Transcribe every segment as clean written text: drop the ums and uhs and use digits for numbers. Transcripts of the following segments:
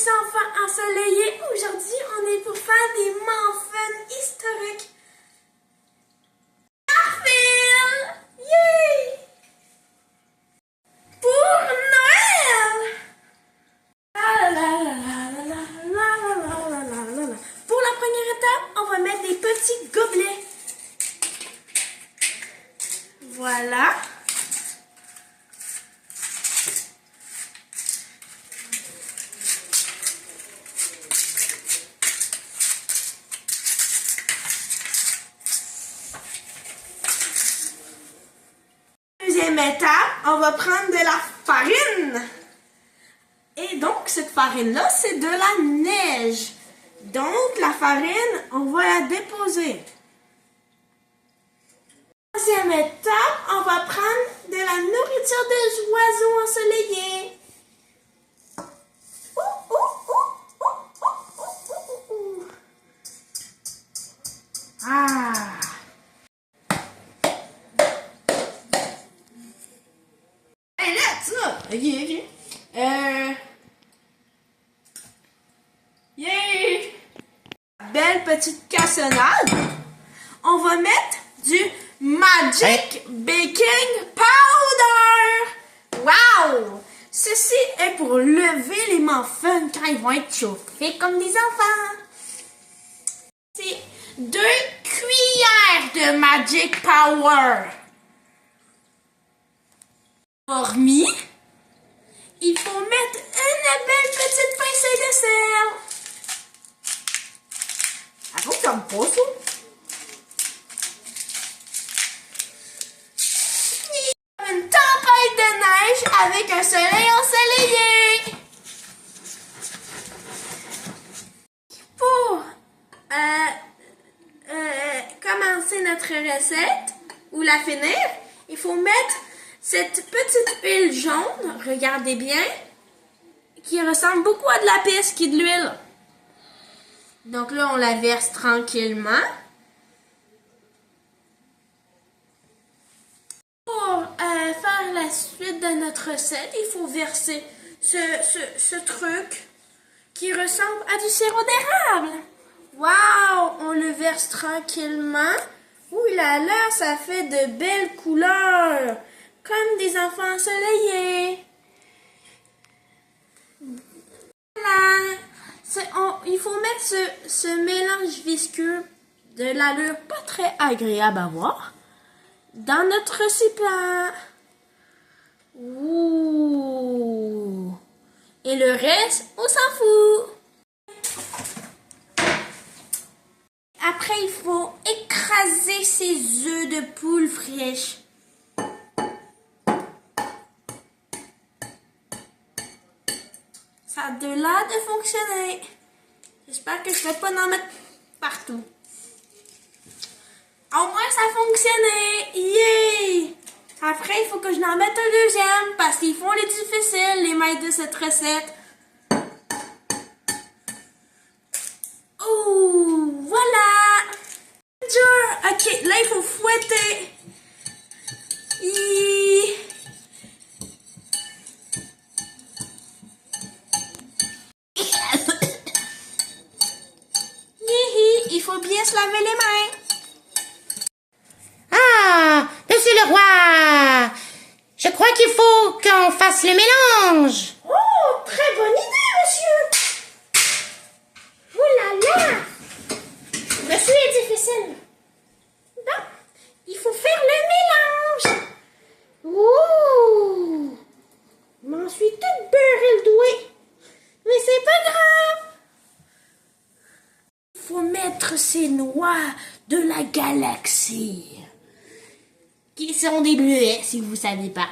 petits enfants ensoleillés, aujourd'hui on est pour faire des muffins historiques. Muffins! Yay! Pour Noël! Pour la première étape, on va mettre des petits gobelets. Voilà. Deuxième étape, on va prendre de la farine. Et donc, cette farine-là, c'est de la neige. Donc, la farine, on va la déposer. Troisième étape, on va prendre de la nourriture des oiseaux ensoleillés. Ah! Hey, là, ça! Ok. Yay! Belle petite cassonade. On va mettre du Magic Baking Powder. Wow! Ceci est pour lever les muffins quand ils vont être chauffés comme des enfants. C'est 2 cuillères de Magic Power. Hormis, il faut mettre une belle petite pincée de sel. Ah, faut que ça me pousse, une tempête de neige avec un soleil ensoleillé. Pour commencer notre recette ou la finir, il faut mettre cette petite huile jaune, regardez bien, qui ressemble beaucoup à de la pisse qui est de l'huile. Donc là, on la verse tranquillement. Pour faire la suite de notre recette, il faut verser ce truc qui ressemble à du sirop d'érable. Wow! On le verse tranquillement. Ouh là là, ça fait de belles couleurs, comme des enfants ensoleillés. Voilà. Il faut mettre ce mélange visqueux de l'allure pas très agréable à voir dans notre récipient. Ouh. Et le reste, on s'en fout. Après, il faut écraser ces œufs de poule fraîches. Ça a de l'air de fonctionner. J'espère que je ne vais pas en mettre partout. Au moins, ça a fonctionné. Yeah! Après, il faut que je n'en mette un deuxième parce qu'ils font les difficiles, les maîtres de cette recette. Oh, voilà! Ok, là, il faut fouetter. Il faut bien se laver les mains. Ah, monsieur le roi, je crois qu'il faut qu'on fasse le mélange. Oh, très bonne idée, monsieur. Oh là là. Monsieur est difficile. Bon, il faut faire le mélange. Ouh, je m'en suis toute beurré le doigt. Mais c'est pas grave. Il faut mettre ces noix de la galaxie, qui sont des bleuets, si vous ne savez pas.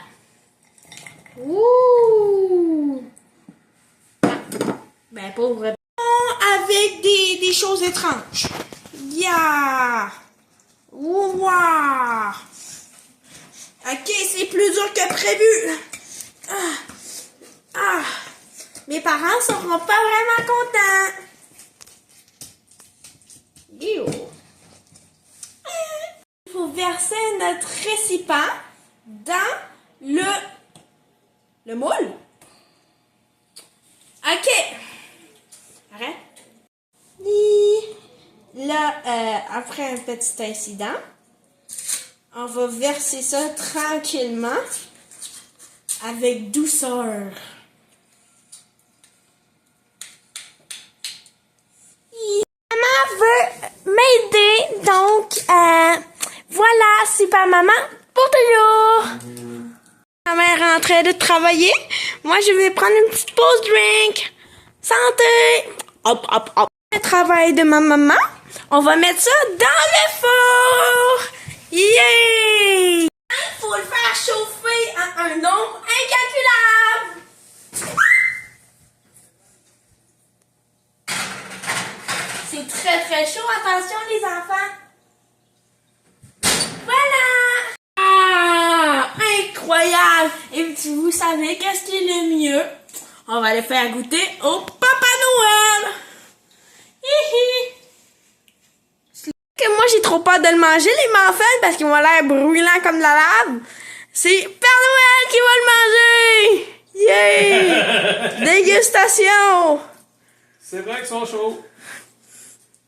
Ouh! Ben, pauvre. Avec des choses étranges. Yeah! Wow! Ok, c'est plus dur que prévu. Mes parents seront pas vraiment contents. Il faut verser notre récipient dans le moule. Ok. après un petit incident. On va verser ça tranquillement, avec douceur. Maman veut m'aider, donc voilà, super maman pour toujours. Ma mère est en train de travailler. Moi, je vais prendre une petite pause drink. Santé! Hop, hop, hop. Le travail de ma maman, on va mettre ça dans le four. Yeah! Il faut le faire chauffer à un nombre incalculable. C'est très très chaud. Attention les enfants. Voilà! Ah! Incroyable! Et vous savez qu'est-ce qui est le mieux? On va les faire goûter au Papa Noël! Hihi! Que moi j'ai trop peur de le manger les muffins parce qu'ils ont l'air brûlants comme de la lave. C'est Père Noël qui va le manger! Yeah! Dégustation! C'est vrai qu'ils sont chauds.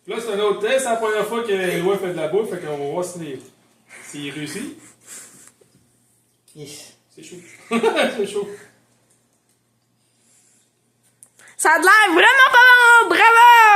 Là, c'est un autre test. C'est la première fois que Éloi fait de la bouffe. Fait qu'on va voir s'il réussit. Yes. C'est chaud. C'est chaud. Ça a l'air vraiment pas bon! Bravo!